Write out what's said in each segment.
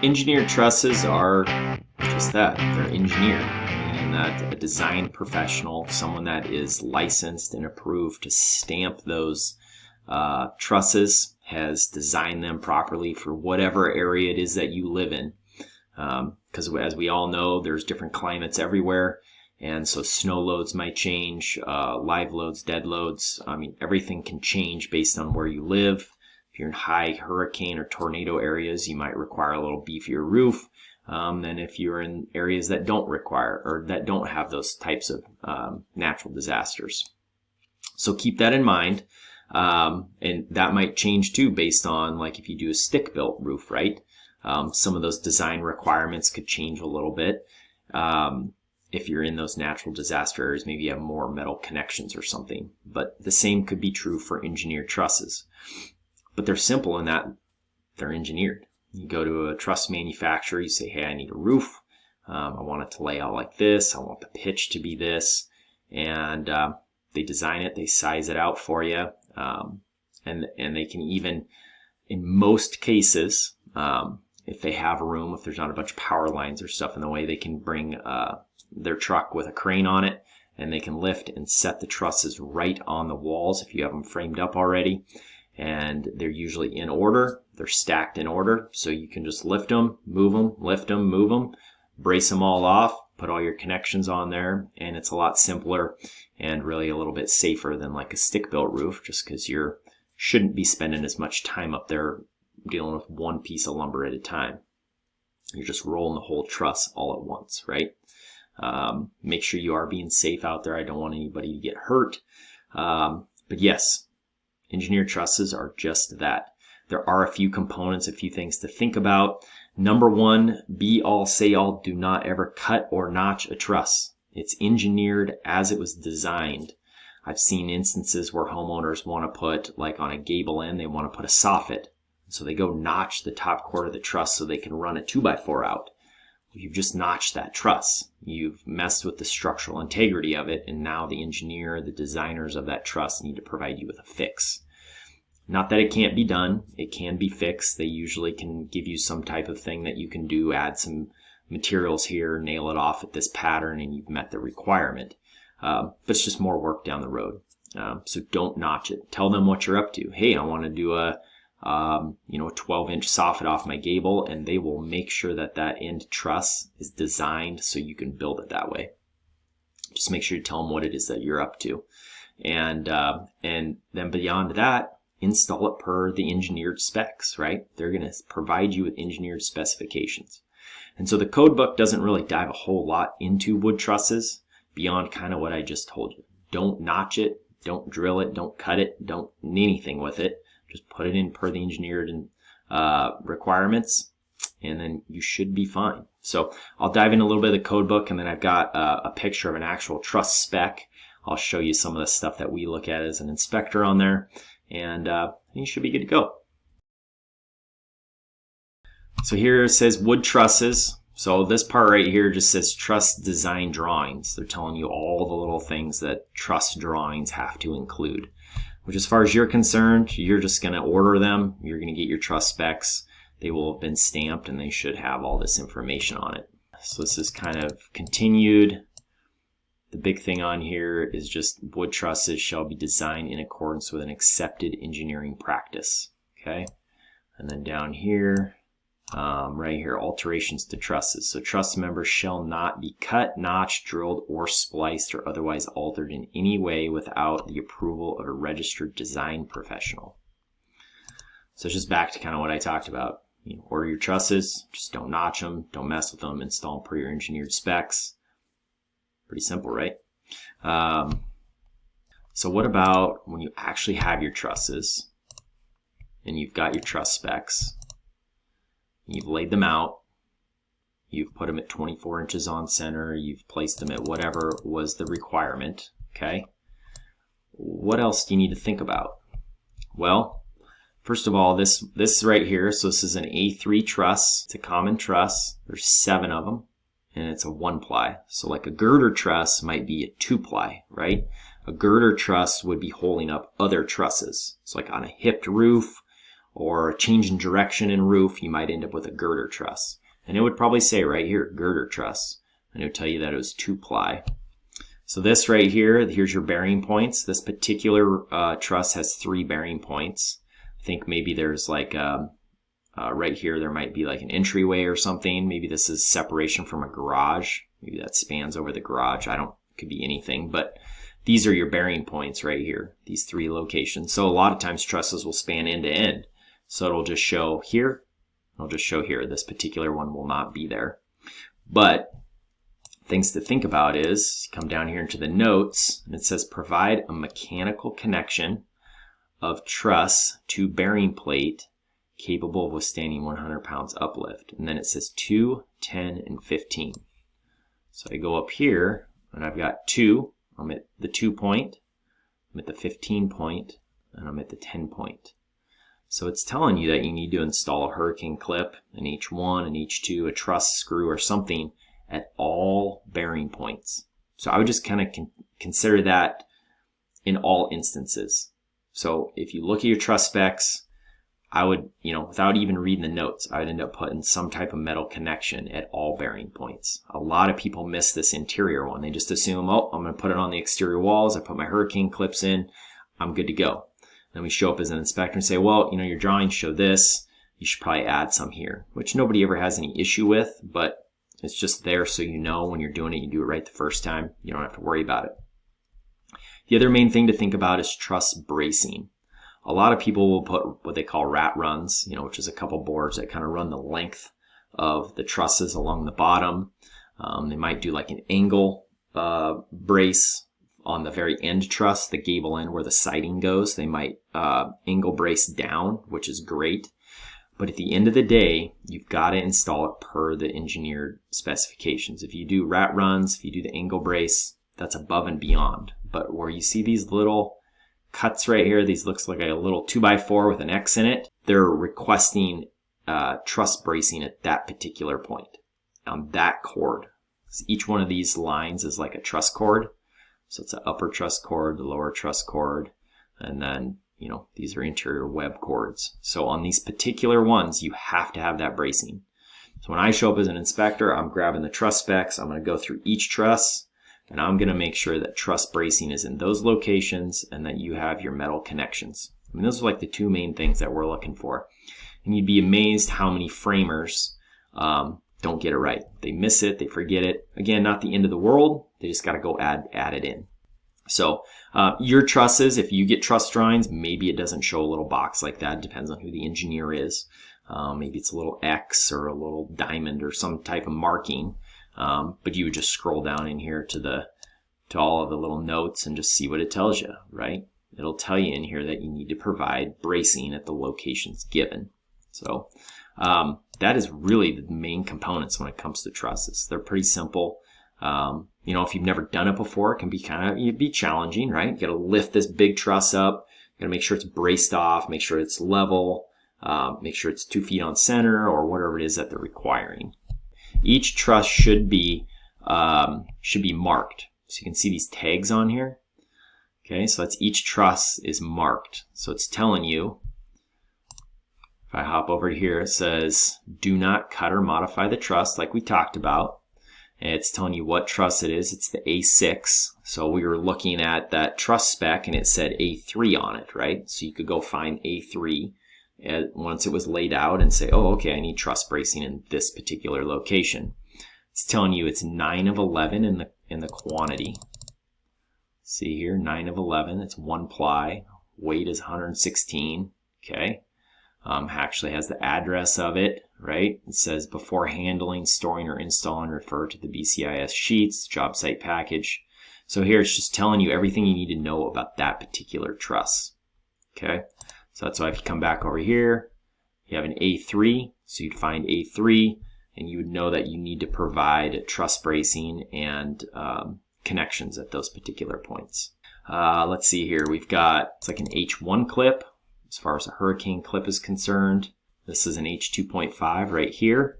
Engineered trusses are just that. They're engineered. And that a design professional, someone that is licensed and approved to stamp those trusses, has designed them properly for whatever area it is that you live in. Because as we all know, there's different climates everywhere. And so snow loads might change, live loads, dead loads. I mean, everything can change based on where you live. If you're in high hurricane or tornado areas, you might require a little beefier roof than if you're in areas that don't require or that don't have those types of natural disasters. So keep that in mind. And that might change too based on, like, if you do a stick-built roof, right? Some of those design requirements could change a little bit. If you're in those natural disaster areas, maybe you have more metal connections or something. But the same could be true for engineered trusses. But they're simple in that they're engineered. You go to a truss manufacturer, you say, hey, I need a roof. I want it to lay out like this. I want the pitch to be this. And they design it, they size it out for you. And they can even, in most cases, if they have room, if there's not a bunch of power lines or stuff in the way, they can bring their truck with a crane on it, and they can lift and set the trusses right on the walls if you have them framed up already. And they're usually in order. They're stacked in order, so you can just lift them, move them, lift them, move them, brace them all off, put all your connections on there, and it's a lot simpler and really a little bit safer than like a stick-built roof, just because you shouldn't be spending as much time up there dealing with one piece of lumber at a time. You're just rolling the whole truss all at once, right? Make sure you are being safe out there. I don't want anybody to get hurt. But yes, engineered trusses are just that. There are a few components, a few things to think about. Number one, be all, say all, do not ever cut or notch a truss. It's engineered as it was designed. I've seen instances where homeowners want to put, like on a gable end, they want to put a soffit. So they go notch the top quarter of the truss so they can run a 2x4 out. You've just notched that truss. You've messed with the structural integrity of it, and now the engineer, the designers of that truss need to provide you with a fix. Not that it can't be done. It can be fixed. They usually can give you some type of thing that you can do, add some materials here, nail it off at this pattern, and you've met the requirement. But it's just more work down the road. So don't notch it. Tell them what you're up to. Hey, I want to do a 12-inch soffit off my gable, and they will make sure that that end truss is designed so you can build it that way. Just make sure you tell them what it is that you're up to, and then beyond that, install it per the engineered specs, right? They're going to provide you with engineered specifications. And so the code book doesn't really dive a whole lot into wood trusses beyond kind of what I just told you. Don't notch it, don't drill it, don't cut it, don't anything with it. Just put it in per the engineered requirements, and then you should be fine. So I'll dive in a little bit of the code book, and then I've got a picture of an actual truss spec. I'll show you some of the stuff that we look at as an inspector on there, and you should be good to go. So here it says wood trusses. So this part right here just says truss design drawings. They're telling you all the little things that truss drawings have to include. Which, as far as you're concerned, you're just going to order them. You're going to get your truss specs. They will have been stamped, and they should have all this information on it. So this is kind of continued. The big thing on here is just wood trusses shall be designed in accordance with an accepted engineering practice. Okay, and then down here, right here, alterations to trusses. So truss members shall not be cut, notched, drilled, or spliced or otherwise altered in any way without the approval of a registered design professional. So it's just back to kind of what I talked about. Order your trusses, just don't notch them, don't mess with them, install them per your engineered specs. Pretty simple, right? So what about when you actually have your trusses and you've got your truss specs? You've laid them out, you've put them at 24 inches on center, you've placed them at whatever was the requirement, okay? What else do you need to think about? Well, first of all, this right here, so this is an A3 truss. It's a common truss. There's 7 of them, and it's a 1-ply. So like a girder truss might be a 2-ply, right? A girder truss would be holding up other trusses. So like on a hipped roof, or a change in direction in roof, you might end up with a girder truss. And it would probably say right here, girder truss. And it would tell you that it was 2-ply. So this right here, here's your bearing points. This particular truss has 3 bearing points. I think maybe there's like right here, there might be like an entryway or something. Maybe this is separation from a garage. Maybe that spans over the garage. It could be anything, but these are your bearing points right here, these 3 locations. So a lot of times trusses will span end to end. So it'll just show here, it'll just show here. This particular one will not be there. But things to think about is, come down here into the notes, and it says provide a mechanical connection of truss to bearing plate capable of withstanding 100 pounds uplift. And then it says 2, 10, and 15. So I go up here, and I've got 2. I'm at the 2 point, I'm at the 15 point, and I'm at the 10 point. So it's telling you that you need to install a hurricane clip in H1 and H2, a truss screw or something at all bearing points. So I would just kind of consider that in all instances. So if you look at your truss specs, I would, without even reading the notes, I would end up putting some type of metal connection at all bearing points. A lot of people miss this interior one. They just assume, oh, I'm going to put it on the exterior walls. I put my hurricane clips in. I'm good to go. Then we show up as an inspector and say, well, your drawings show this. You should probably add some here, which nobody ever has any issue with, but it's just there so when you're doing it, you do it right the first time. You don't have to worry about it. The other main thing to think about is truss bracing. A lot of people will put what they call rat runs, which is a couple boards that kind of run the length of the trusses along the bottom. They might do like an angle brace on the very end truss, the gable end where the siding goes. They might angle brace down, which is great. But at the end of the day, you've got to install it per the engineered specifications. If you do rat runs, if you do the angle brace, that's above and beyond. But where you see these little cuts right here, these looks like a little 2x4 with an X in it, they're requesting truss bracing at that particular point on that cord. So each one of these lines is like a truss cord. So it's an upper truss cord, the lower truss cord, and then these are interior web cords. So on these particular ones, you have to have that bracing. So when I show up as an inspector, I'm grabbing the truss specs. I'm going to go through each truss, and I'm going to make sure that truss bracing is in those locations and that you have your metal connections. Those are like the 2 main things that we're looking for. And you'd be amazed how many framers don't get it right. They miss it, they forget it. Again, not the end of the world. They just got to go add it in. So your trusses, if you get truss drawings, maybe it doesn't show a little box like that. It depends on who the engineer is. Maybe it's a little X or a little diamond or some type of marking. But you would just scroll down in here to all of the little notes and just see what it tells you, right? It'll tell you in here that you need to provide bracing at the locations given. So that is really the main components when it comes to trusses. They're pretty simple. If you've never done it before, it can be it'd be challenging, right? You got to lift this big truss up. You got to make sure it's braced off, make sure it's level, make sure it's 2 feet on center or whatever it is that they're requiring. Each truss should be marked. So you can see these tags on here. Okay, so that's each truss is marked. So it's telling you, if I hop over here, it says, do not cut or modify the truss like we talked about. And it's telling you what truss it is. It's the A6. So we were looking at that truss spec and it said A3 on it, right? So you could go find A3 once it was laid out and say, oh, okay, I need truss bracing in this particular location. It's telling you it's 9 of 11 in the quantity. See here, 9 of 11. It's 1 ply. Weight is 116. Okay. Actually has the address of it, right? It says before handling, storing, or installing, refer to the BCIS sheets, job site package. So here it's just telling you everything you need to know about that particular truss. Okay, so that's why if you come back over here, you have an A3, so you'd find A3, and you would know that you need to provide truss bracing and connections at those particular points. Let's see here, we've got, it's like an H1 clip. As far as a hurricane clip is concerned, this is an H2.5 right here.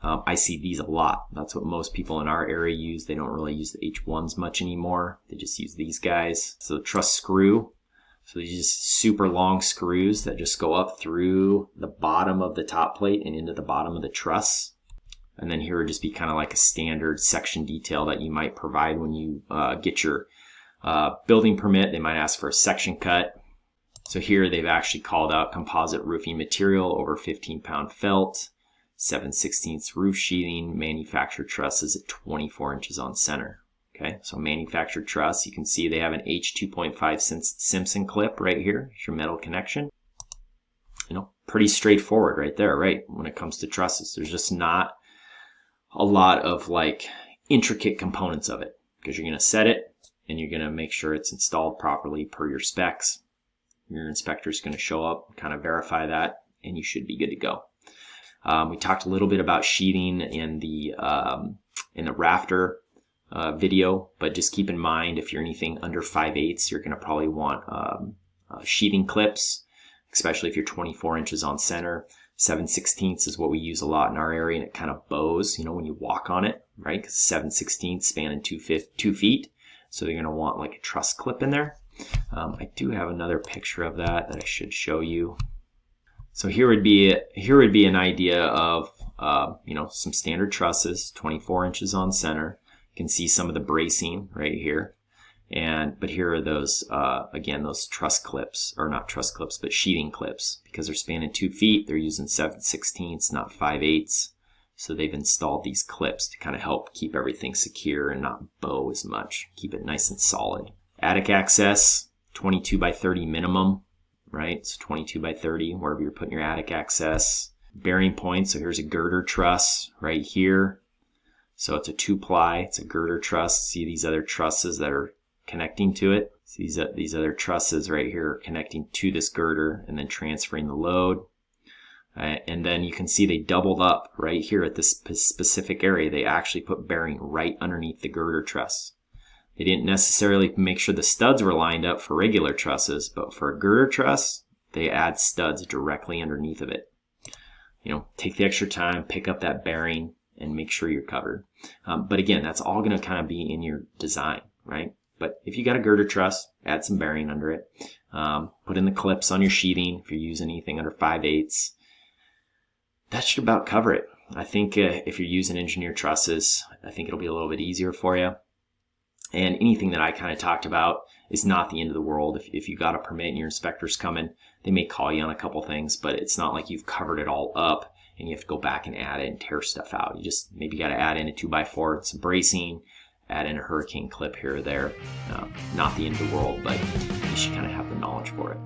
I see these a lot. That's what most people in our area use. They don't really use the H1s much anymore. They just use these guys. So truss screw. So these just super long screws that just go up through the bottom of the top plate and into the bottom of the truss. And then here would just be kind of like a standard section detail that you might provide when you get your building permit. They might ask for a section cut. So here they've actually called out composite roofing material over 15-pound felt, 7/16 roof sheathing, manufactured trusses at 24 inches on center. Okay, so manufactured truss, you can see they have an H2.5 Simpson clip right here. Here's your metal connection. You know, pretty straightforward right there, right? When it comes to trusses, there's just not a lot of like intricate components of it, because you're going to set it and you're going to make sure it's installed properly per your specs. Your inspector is going to show up, kind of verify that, and you should be good to go. We talked a little bit about sheathing in the rafter video, but just keep in mind if you're anything under 5/8, you're going to probably want sheathing clips, especially if you're 24 inches on center. 7/16 is what we use a lot in our area, and it kind of bows, you know, when you walk on it, right? Because 7/16 spanning 2 feet, so you're going to want like a truss clip in there. I do have another picture of that I should show you. So here would be an idea of you know, some standard trusses, 24 inches on center. You can see some of the bracing right here, but here are those again, those truss clips, or not truss clips, but sheathing clips, because they're spanning 2 feet. They're using 7/16, not 5/8. So they've installed these clips to kind of help keep everything secure and not bow as much, keep it nice and solid. Attic access, 22 by 30 minimum, right? So 22 by 30, wherever you're putting your attic access. Bearing points, so here's a girder truss right here. So it's a 2-ply, it's a girder truss. See these other trusses that are connecting to it? So these other trusses right here are connecting to this girder and then transferring the load. And then you can see they doubled up right here at this specific area. They actually put bearing right underneath the girder truss. They didn't necessarily make sure the studs were lined up for regular trusses, but for a girder truss, they add studs directly underneath of it. You know, take the extra time, pick up that bearing, and make sure you're covered. But again, that's all going to kind of be in your design, right? But if you got a girder truss, add some bearing under it. Put in the clips on your sheathing if you're using anything under 5/8. That should about cover it. I think if you're using engineered trusses, I think it'll be a little bit easier for you. And anything that I kind of talked about is not the end of the world. If you got a permit and your inspector's coming, they may call you on a couple things, but it's not like you've covered it all up and you have to go back and add it and tear stuff out. You just maybe got to add in a 2x4, some bracing, add in a hurricane clip here or there. Not the end of the world, but you should kind of have the knowledge for it.